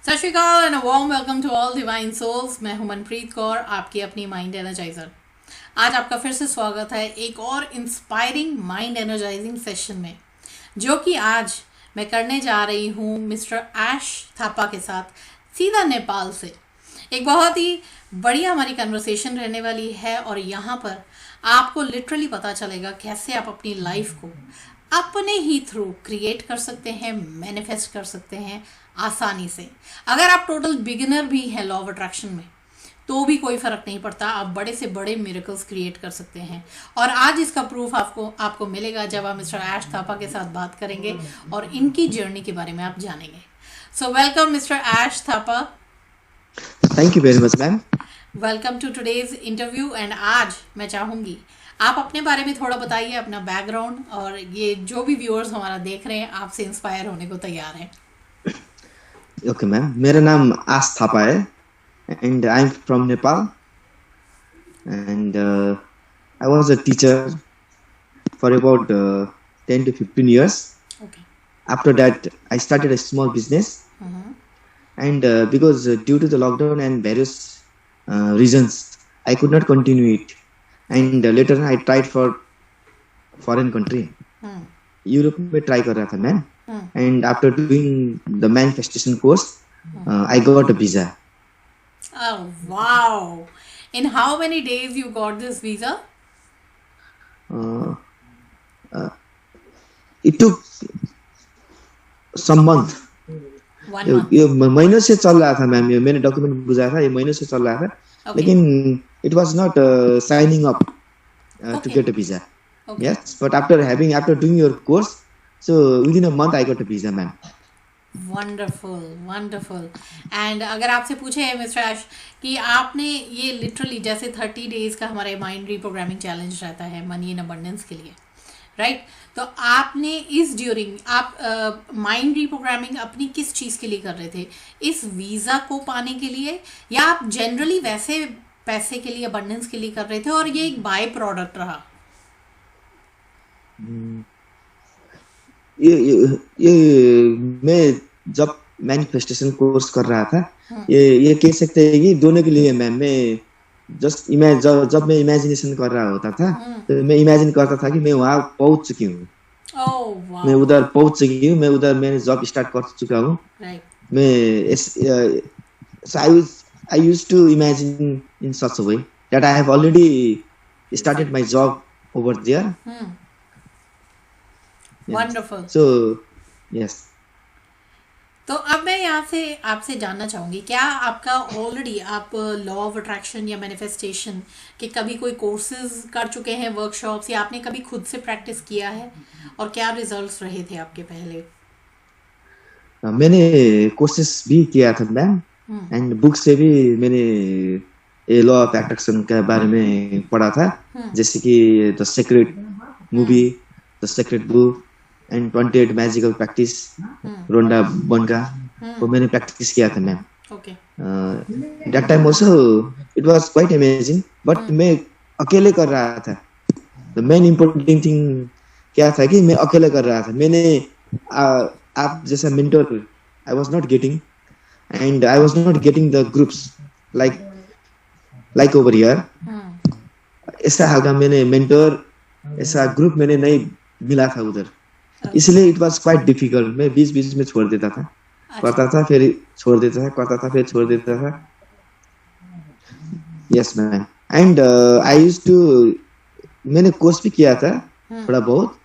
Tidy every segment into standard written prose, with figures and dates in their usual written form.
सत Sri Akal and warm welcome to all divine souls. मैं हूं मनप्रीत कौर, आपकी अपनी माइंड एनर्जाइजर। आज आपका फिर से स्वागत है एक और इंस्पायरिंग माइंड एनर्जाइजिंग सेशन में, जो कि आज मैं करने जा रही हूं मिस्टर ऐश थापा के साथ, सीधा नेपाल से। एक बहुत ही बढ़िया हमारी कन्वर्सेशन रहने वाली है और यहाँ पर आपको लिटरली पता चलेगा कैसे आप अपनी लाइफ को अपने ही थ्रू क्रिएट कर सकते हैं, मैनिफेस्ट कर सकते हैं आसानी से। अगर आप टोटल बिगिनर भी हैं लॉ ऑफ अट्रैक्शन में तो भी कोई फर्क नहीं पड़ता, आप बड़े से बड़े मिरेकल्स क्रिएट कर सकते हैं। और आज इसका प्रूफ आपको मिलेगा जब आप मिस्टर ऐश थापा के साथ बात करेंगे और इनकी जर्नी के बारे में आप जानेंगे। So welcome mister Ash Thapa. Thank you very much ma'am. Welcome to today's interview. And आज मैं चाहूँगी आप अपने बारे में थोड़ा बताइए, अपना बैकग्राउंड, और ये जो भी व्यूअर्स हमारा देख रहे हैं आपसे इंस्पायर होने को तैयार हैं। ओके मैम, मेरा नाम आश थापा है and I am from Nepal and I was a teacher for about 10 to 15 years. Okay. After that, I started a small business, and because due to the lockdown and various reasons, I could not continue it. And later I tried for foreign country. Europe में try कर रहा था मैं, and after doing the manifestation course, I got a visa. Oh wow! In how many days you got this visa? It took some month. 1 month. ये महीनों से चल रहा था मैम, ये मैंने डॉक्यूमेंट बुझाया था, ये महीनों से चल रहा था। Okay. लेकिन it was not signing up to Okay. get a visa. Okay. Yes, but after doing your course, so within a month I got a visa, ma'am. Wonderful wonderful. And अगर आपसे पूछे मिस्टर ऐश कि आपने ये literally जैसे 30 days का हमारे mind reprogramming challenge रहता है मनी इन अबंडेंस के लिए, राइट? तो आपने इस ड्यूरिंग आप माइंड रीप्रोग्रामिंग अपनी किस चीज़ के लिए कर रहे थे? इस वीज़ा को पाने के लिए, या आप जनरली वैसे पैसे के लिए, अबंडेंस के लिए कर रहे थे और ये एक बाय प्रोडक्ट रहा? ये मैं जब मैनिफेस्टेशन कोर्स कर रहा था, ये कह सकते हैं कि दोनों के लिए मैम। मैं जस्ट जब मैं इमेजिनेशन कर रहा होता था, तो मैं इमेजिन करता था कि मैं वहाँ पहुँच चुकी हूँ। ओह वाह! मैं उधर पहुँच चुकी हूँ, मैं उधर मैंने जॉब स्टार्ट कर चुका हूँ। राइट। मैं I used to imagine in such a way that I have already started my job over there. Yes. Wonderful. So yes. तो अब मैं यहाँ से आपसे जानना चाहूँगी, क्या आपका ऑलरेडी आप लॉ ऑफ अट्रैक्शन या मैनिफेस्टेशन के कभी कोई कोर्सेज कर चुके हैं, वर्कशॉप्स, या आपने कभी खुद से प्रैक्टिस किया है, और क्या रिजल्ट्स रहे थे आपके पहले? मैंने कोर्सेस भी किया था मैम, एंड बुक से भी मैंने ये लॉ ऑफ अट्रैक्शन के बारे में पढ़ा था, जैसे कि the secret movie, the secret book and 28 magical practice, Rhonda बंगा, वो मैंने प्रैक्टिस किया था ma'am. Okay. That time also it was quite amazing, but मैं अकेले कर रहा था। द मेन इम्पोर्टेंट थिंग क्या था कि मैं अकेले कर रहा था। मैंने आप जैसा mentor I was not getting, and I was not getting the groups like over here. ऐसा हालका मैंने मेंटर, ऐसा ग्रुप मैंने नहीं मिला था उधर, इसलिए इट वाज क्वाइट डिफिकल्ट। मैं बीच बीच में छोड़ देता था, करता था फिर छोड़ देता था, करता था फिर छोड़ देता था। Yes ma'am. And I used to, मैंने कोर्स भी किया था थोड़ा बहुत,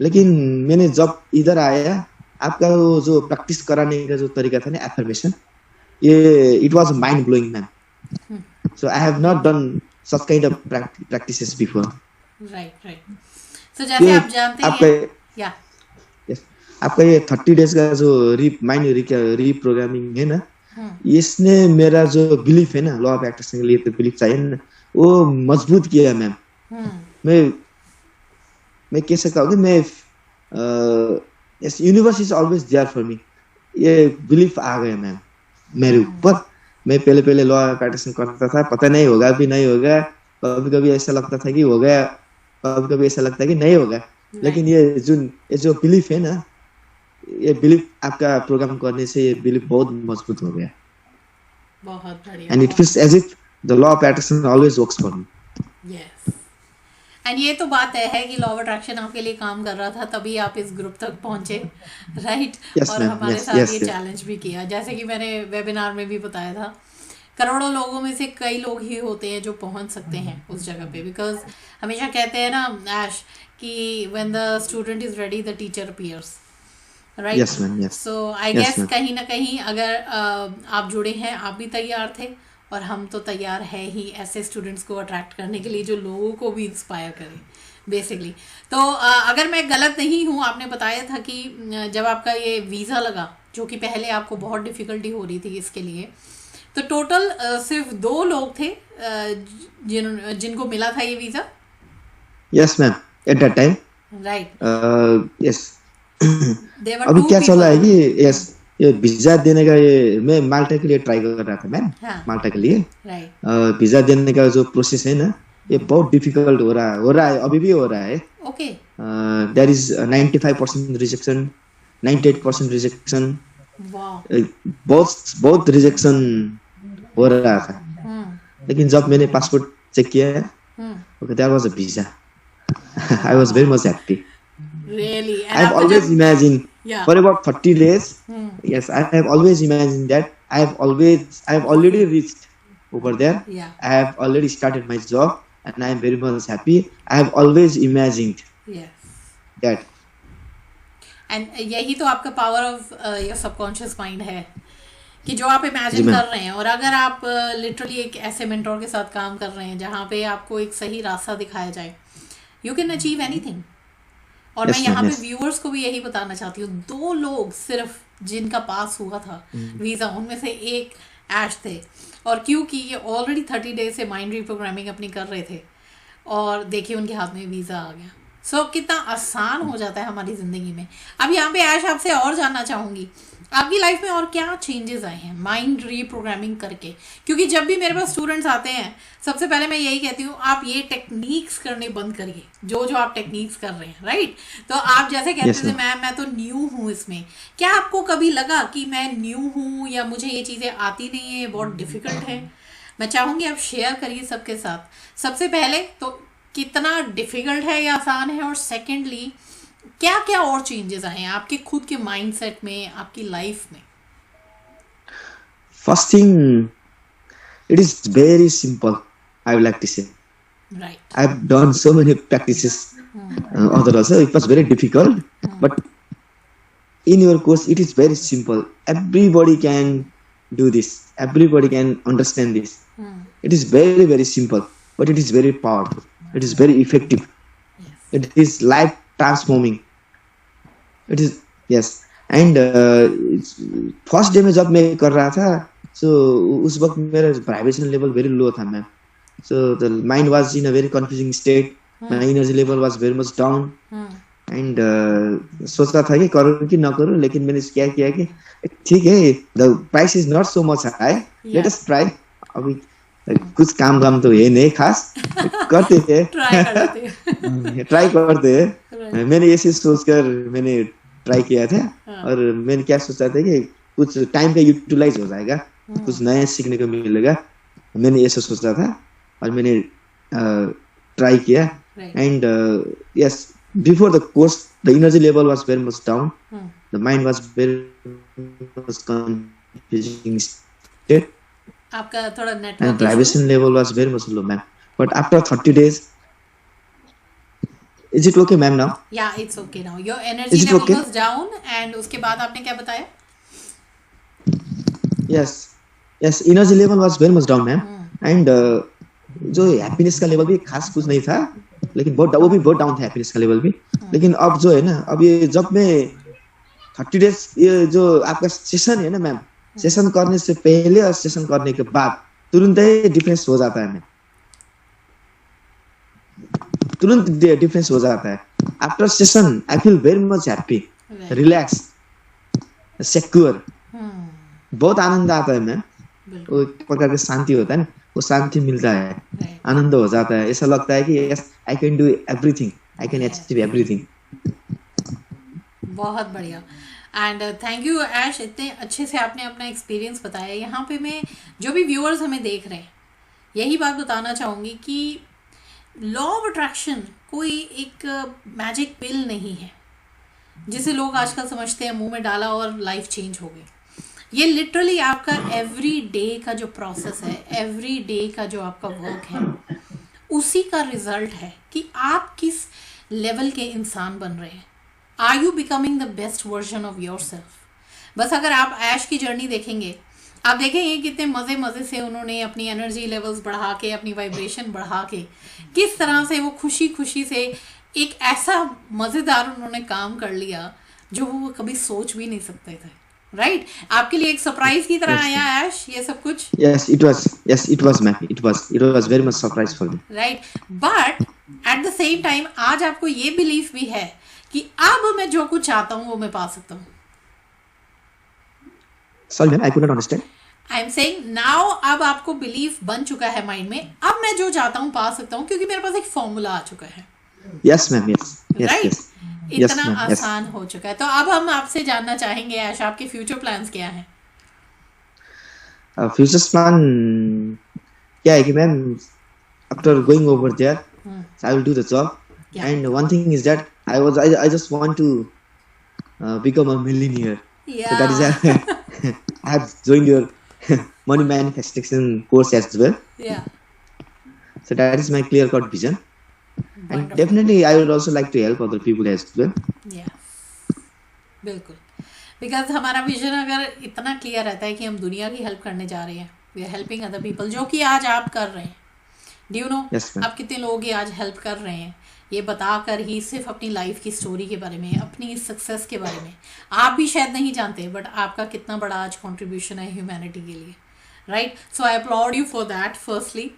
लेकिन मैंने जब इधर आया, आपका वो जो प्रैक्टिस कराने का जो तरीका था ना, एफर्मेशन, ये it was mind blowing ma'am. So I have not done such kind of practices before. Right right. So जैसे आप जानते हैं, या आपका ये 30 डेज का जो माइंड रीप्रोग्रामिंग है ना, इसने मेरा जो बिलीफ है ना, लॉ ऑफ अट्रैक्शन के लिए तो बिलीफ चाहिए ना, वो मजबूत किया मैम। मैं कह सकता हूँ कि मैं universe is always there for me, ये बिलीफ आ गया मैम मेरे ऊपर। मैं पहले लॉ ऑफ अट्रैक्शन करता था, पता नहीं होगा भी नहीं होगा, कभी कभी ऐसा लगता था कि हो गया, कभी कभी ऐसा लगता है कि नहीं होगा, लेकिन ये जो बिलीफ है ना, ये बिलीफ आपका प्रोग्राम करने से ये बिलीफ बहुत मजबूत हो गया बहुत बढ़िया, एंड इट बहुत feels as if the law of attraction always works for me yes. And ये तो बात है कि लॉ ऑफ अट्रैक्शन आपके लिए काम कर रहा था, तभी आप इस ग्रुप तक पहुंचे, राइट। यस और मैम हमारे यस साथ ये यस चैलेंज भी किया, जैसे कि मैंने वेबिनार में भी बताया था, करोड़ों लोगों में से कई लोग ही होते हैं जो पहुंच सकते हैं उस जगह पे, बिकॉज हमेशा कहते हैं ना ऐश कि when the student is ready the teacher appears, right. Yes ma'am yes so I yes guess ma'am कहीं ना कहीं अगर आप जुड़े हैं, आप भी तैयार थे, और हम तो तैयार है ही ऐसे स्टूडेंट्स को अट्रैक्ट करने के लिए जो लोगों को भी इंस्पायर करें बेसिकली। तो अगर मैं गलत नहीं हूँ, आपने बताया था कि जब आपका ये वीज़ा लगा, जो कि पहले आपको बहुत डिफ़िकल्टी हो रही थी इसके लिए, तो टोटल सिर्फ 2 लोग थे जिनको मिला था ये visa, yes ma'am at that time right. Yes they were अभी 2 क्या चल रहा है पीपल। कि यस ये वीजा देने का ये मैं माल्टा के लिए ट्राई कर रहा था मैम हाँ, माल्टा के लिए राइट, वीजा देने का जो प्रोसेस है ना ये बहुत डिफिकल्ट हो रहा है अभी भी हो रहा है okay, there is 95% rejection 98% rejection वाह, बहुत बहुत रिजेक्शन हो रहा था हम्म, लेकिन जब मैंने पासपोर्ट चेक किया okay there was a visa I was very much happy really. And I have आपको always जब, imagined या, for about 30 days. Yes, I have always imagined that I have already reached over there. या, I have already started my job and I am very much happy. I have always imagined yes. that. And यही तो आपका power of your subconscious mind है, कि जो आप जी imagine ma'am कर रहे हैं, और अगर आप लिटरली एक ऐसे मेंटोर के साथ काम कर रहे हैं जहाँ पे आपको एक सही रास्ता दिखाया जाए, यू कैन अचीव एनीथिंग। और मैं yes यहाँ ma'am पे yes व्यूअर्स को भी यही बताना चाहती हूँ, 2 लोग सिर्फ जिनका पास हुआ था वीज़ा, उनमें से एक ऐश थे, और क्योंकि ये ऑलरेडी 30 डेज से माइंड रीप्रोग्रामिंग अपनी कर रहे थे, और देखिए उनके हाथ में वीज़ा आ गया। सो कितना आसान हो जाता है हमारी ज़िंदगी में। अब यहाँ पे ऐश आपसे और जानना चाहूँगी, आपकी लाइफ में और क्या चेंजेस आए हैं माइंड रीप्रोग्रामिंग करके, क्योंकि जब भी मेरे पास स्टूडेंट्स आते हैं, सबसे पहले मैं यही कहती हूँ, आप ये टेक्निक्स करने बंद करिए जो जो आप टेक्निक्स कर रहे हैं, राइट। तो आप जैसे कहते yes थे ma'am मैं तो न्यू हूँ इसमें, क्या आपको कभी लगा कि मैं न्यू हूँ या मुझे ये चीज़ें आती नहीं है, बहुत डिफ़िकल्ट है? मैं चाहूँगी आप शेयर करिए सबके साथ। सबसे पहले तो कितना डिफ़िकल्ट है या आसान है, और सेकेंडली क्या क्या और चेंजेस आए हैं आपके खुद के माइंडसेट में, आपकी लाइफ में? first thing it is very simple I would like to say right, I have done so many practices other also it was very difficult but in your course it is very simple everybody can do this everybody can understand this it is very very simple but it is very powerful it is very effective yes, it is life transforming it is yes and first day में जब मैं कर रहा था so उस वक्त मेरा vibration level very low था ma'am so the mind was in a very confusing state my energy level was very much down and सोचता था कि करूँ कि ना करूँ लेकिन मैंने क्या किया कि ठीक है the price is not so much high let या, us try अभी कुछ काम तो है नहीं खास करते हैं ट्राई करते हैं, ट्राई करते हैं राइट, मैंने ऐसे सोचकर मैंने ट्राई किया था हाँ, और मैंने क्या सोचा था कि कुछ टाइम पे यूटिलाइज हो जाएगा कुछ नया सीखने को मिलेगा मैंने ऐसा सोचा था और मैंने ट्राई किया right, and yes before the course the energy level was very much down the mind was very much confusing state आपका थोड़ा and network issue, vibration level was very much low ma'am but after 30 days is it okay ma'am now या it's okay now, your energy is it level okay was down, and उसके बाद आपने क्या बताया? yes yes energy level was very much down ma'am and जो happiness का level भी खास कुछ नहीं था लेकिन बहुत वो भी बहुत डाउन था हैप्पीनेस का लेवल भी लेकिन अब जो है ना अब ये जब मैं 30 डेज ये जो आपका सेशन है ना मैम सेशन करने से पहले और सेशन करने के बाद तुरंत ही डिफरेंस हो जाता है मैम तुरंत डिफरेंस हो जाता है after session I feel very much happy right, relax secure hmm, बहुत आनंद आता है मैम बिल्कुल, वो एक प्रकार का शांति होता है ना वो शांति मिलता है राइट, आनंद हो जाता है ऐसा लगता है कि yes I can do everything I can yes, achieve everything बहुत बढ़िया। एंड थैंक यू ऐश, इतने अच्छे से आपने अपना एक्सपीरियंस बताया। यहाँ पे मैं जो भी व्यूअर्स हमें देख रहे हैं यही बात बताना चाहूँगी कि लॉ ऑफ अट्रैक्शन कोई एक मैजिक पिल नहीं है जिसे लोग आजकल समझते हैं मुंह में डाला और लाइफ चेंज हो गई। ये लिटरली आपका एवरी डे का जो प्रोसेस है, एवरी डे का जो आपका वर्क है, उसी का रिजल्ट है कि आप किस लेवल के इंसान बन रहे हैं। Are you becoming the best version of yourself. बस अगर आप ऐश की जर्नी देखेंगे, आप देखेंगे कितने मज़े मज़े से उन्होंने अपनी एनर्जी लेवल्स बढ़ा के, अपनी वाइब्रेशन बढ़ा के, किस तरह से वो खुशी खुशी से एक ऐसा मज़ेदार उन्होंने काम कर लिया जो वो कभी सोच भी नहीं सकते थे। राइट आपके लिए एक सरप्राइज की तरह आया ऐश ये सब कुछ। Yes, it was. Yes, it was, ma'am. It was very much surprise for me. Right but at the same time आज आपको ये बिलीफ भी है कि अब मैं जो कुछ चाहता हूँ वो मैं पा सकता हूँ। Sorry, ma'am, I could not understand. I am saying now अब आपको बिलीफ बन चुका है माइंड में, अब मैं जो चाहता हूँ पा सकता हूँ क्योंकि मेरे पास एक फॉर्मूला आ चुका है। Yes, ma'am. Yes. Yes. Right Yes. इतना ma'am, yes. आसान हो चुका है। तो अब हम आपसे जानना चाहेंगे ऐश, आपके फ्यूचर प्लान्स क्या हैं? Future plan क्या है कि ma'am after going over there, I will do the job. Yeah. And one thing is that I just want to become a millionaire. So that is I have joined your money manifestation course as well. Yeah. So that is my clear cut vision. And Wonderful. definitely I would also like to help other people as well. बिल्कुल, because हमारा vision अगर इतना clear रहता है कि हम दुनिया की हेल्प करने जा रहे हैं, we are helping other people, जो कि आज आप कर रहे हैं। Do you know Yes, ma'am. आप कितने लोग ये आज हेल्प कर रहे हैं, ये बताकर ही सिर्फ अपनी लाइफ की स्टोरी के बारे में, अपनी सक्सेस के बारे में आप भी शायद नहीं जानते, बट आपका कितना बड़ा आज कंट्रीब्यूशन है ह्यूमैनिटी के लिए। Right so I applaud you for that firstly.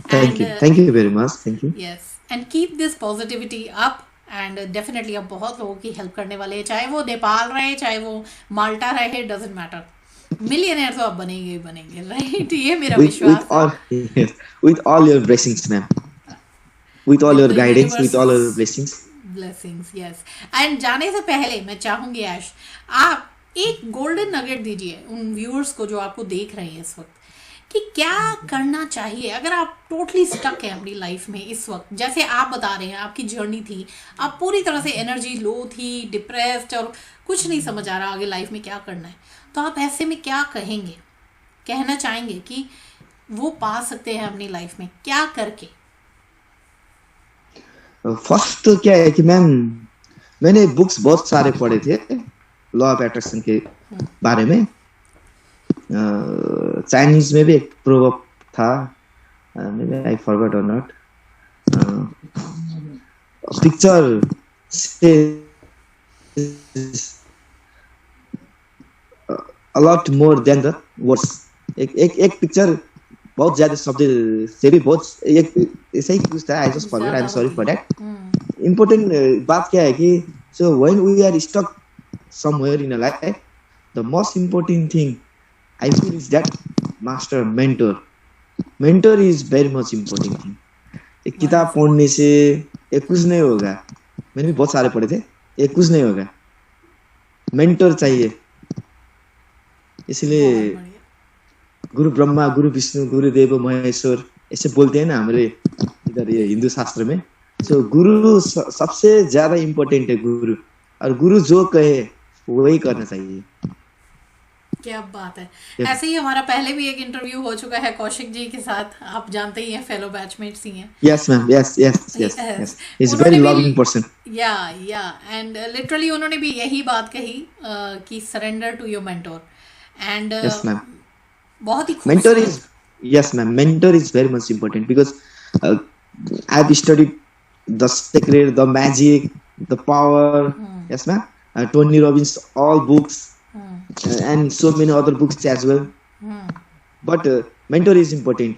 Thank you very much. Thank you. Yes and keep this positivity up and definitely आप बहुत लोगों की हेल्प करने वाले हैं, चाहे वो नेपाल रहे, चाहे वो माल्टा रहे, डजेंट मैटर। मिलियनेयर तो आप बनेंगे ही बनेंगे। राइट ये मेरा विश्वास है। With all your blessings, ma'am. With all your the guidance, with all your universe's blessings. Blessings yes. And जाने से पहले मैं चाहूंगी ऐश आप एक गोल्डन नगेट दीजिए उन व्यूअर्स को जो आपको देख रहे हैं इस वक्त कि क्या करना चाहिए अगर आप टोटली स्टक हैं अपनी लाइफ में इस वक्त। जैसे आप बता रहे हैं आपकी जर्नी थी, आप पूरी तरह से एनर्जी लो थी, डिप्रेस्ड, और कुछ नहीं समझ आ रहा आगे लाइफ में क्या करना है, तो आप ऐसे में क्या कहेंगे, कहना चाहेंगे कि वो पा सकते हैं अपनी लाइफ में क्या करके? फर्स्ट तो क्या है कि मैम मैंने बुक्स बहुत सारे पढ़े थे लॉ ऑफ अट्रैक्शन के बारे में। चाइनीज में भी एक प्रोवर्ब था, maybe I forgot or not. Picture says a lot more than the words. एक पिक्चर बहुत ज्यादा शब्द से भी बहुत एक ऐसा ही कुछ था। I just forgot, I am sorry for that. Important बात क्या है कि so when we are stuck somewhere in a life, the most important thing I feel is that master mentor. Mentor is very much important thing. एक किताब पढ़ने से एक कुछ नहीं होगा, मैंने भी बहुत सारे पढ़े थे, एक कुछ नहीं होगा, मेंटर चाहिए। इसलिए गुरु ब्रह्मा, गुरु विष्णु, गुरु देव महेश्वर ऐसे बोलते हैं ना हमारे इधर ये हिंदू शास्त्र में। सो गुरु सबसे ज्यादा इम्पोर्टेंट है गुरु, और गुरु जो कहे वही करना चाहिए। क्या बात है। ऐसे ही हमारा पहले भी एक इंटरव्यू हो चुका है कौशिक जी के साथ, आप जानते ही हैं, फेलो बैचमेट्स ही हैं। Yes ma'am, yes. He's a very loving person. या एंड लिटरली उन्होंने भी यही बात कही कि surrender to your mentor. And Yes ma'am. बहुत ही Mentor is, yes ma'am, mentor is very much important because I have studied the secret, the magic, the power. Yes ma'am. Tony Robbins, all books. And so many other books as well. But mentor is important.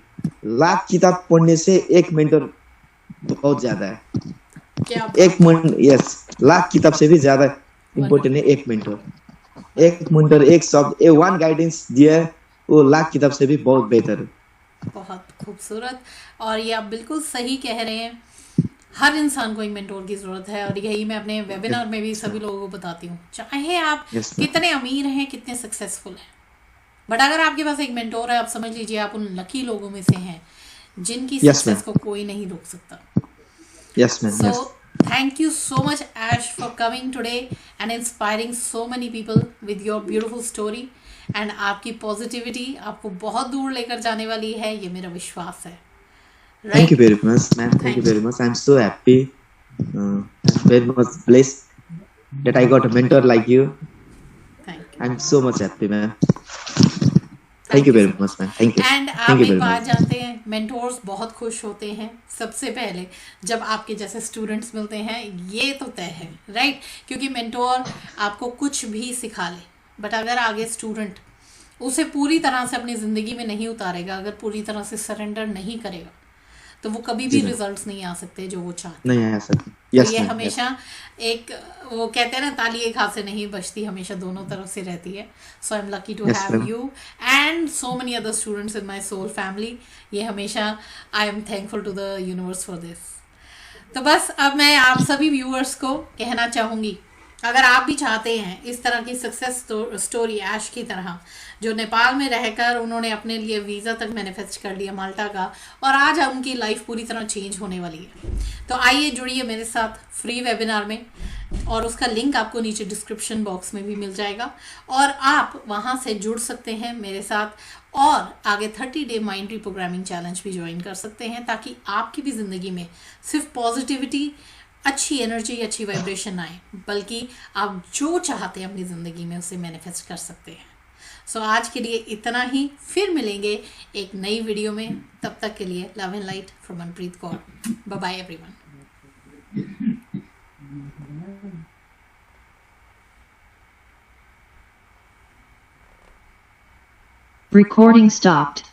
Lakh किताब पढ़ने से एक mentor बहुत ज्यादा है। क्या yes, lakh किताब से भी ज्यादा इम्पोर्टेंट है एक मेंटर। एक मेंटर, एक शब्द, वन गाइडेंस दिया है, वो लाख किताब से भी बहुत बेहतर है। बहुत खूबसूरत, और ये आप बिल्कुल सही कह रहे हैं। हर इंसान को एक मेंटोर की ज़रूरत है, और यही मैं अपने वेबिनार में भी सभी लोगों को बताती हूँ, चाहे आप Yes, ma'am. कितने अमीर हैं, कितने सक्सेसफुल हैं, बट अगर आपके पास एक मेंटोर है, आप समझ लीजिए आप उन लकी लोगों में से हैं जिनकी Yes, सक्सेस ma'am. को कोई नहीं रोक सकता. Yes, ma'am. So, Yes. thank you so much, Ash, for coming today and inspiring so many people with your beautiful story. And आपकी पॉजिटिविटी आपको बहुत दूर लेकर जाने वाली है, ये मेरा विश्वास है. Thank you Right? very much, ma'am. Thank you Thank very you. much. I'm so happy. I'm very much blessed that I got a mentor like you. Thank you. I'm so much happy, ma'am. Thank thank you you very so much, much. ma'am. Thank you. And Thank आप you एक very बात much. जानते हैं, mentors बहुत खुश होते हैं सबसे पहले जब आपके जैसे स्टूडेंट्स मिलते हैं, ये तो तय है, राइट? क्योंकि मेंटोर आपको कुछ भी सिखा ले, बट अगर आगे स्टूडेंट उसे पूरी तरह से अपनी ज़िंदगी में नहीं उतारेगा, अगर पूरी तरह से सरेंडर नहीं करेगा, तो वो कभी भी जी मैम. रिजल्ट्स नहीं आ सकते जो वो चाहते हैं. नहीं आया सर. तो Yes, ये ma'am. Yes. हमेशा एक, वो कहते हैं ना, ताली एक हाथ से नहीं बजती, हमेशा दोनों तरफ से रहती है. So I am lucky to Yes, have ma'am. You and so many other students in my soul family. ये हमेशा I am thankful to the universe for this. तो बस अब मैं आप सभी व्यूअर्स को कहना चाहूँगी, अगर आप भी चाहते हैं इस तरह की सक्सेस स्टोरी ऐश की तरह, जो नेपाल में रहकर उन्होंने अपने लिए वीज़ा तक मैनिफेस्ट कर लिया माल्टा का, और आज उनकी लाइफ पूरी तरह चेंज होने वाली है, तो आइए जुड़िए मेरे साथ फ्री वेबिनार में, और उसका लिंक आपको नीचे डिस्क्रिप्शन बॉक्स में भी मिल जाएगा, और आप वहाँ से जुड़ सकते हैं मेरे साथ, और आगे 30 डे माइंड रिप्रोग्रामिंग चैलेंज भी ज्वाइन कर सकते हैं, ताकि आपकी भी ज़िंदगी में सिर्फ पॉजिटिविटी, अच्छी एनर्जी, अच्छी वाइब्रेशन आए, बल्कि आप जो चाहते हैं अपनी ज़िंदगी में उसे मैनिफेस्ट कर सकते हैं. सो आज के लिए इतना ही, फिर मिलेंगे एक नई वीडियो में. तब तक के लिए love and light from Manpreet Kaur. Bye bye everyone. Recording stopped.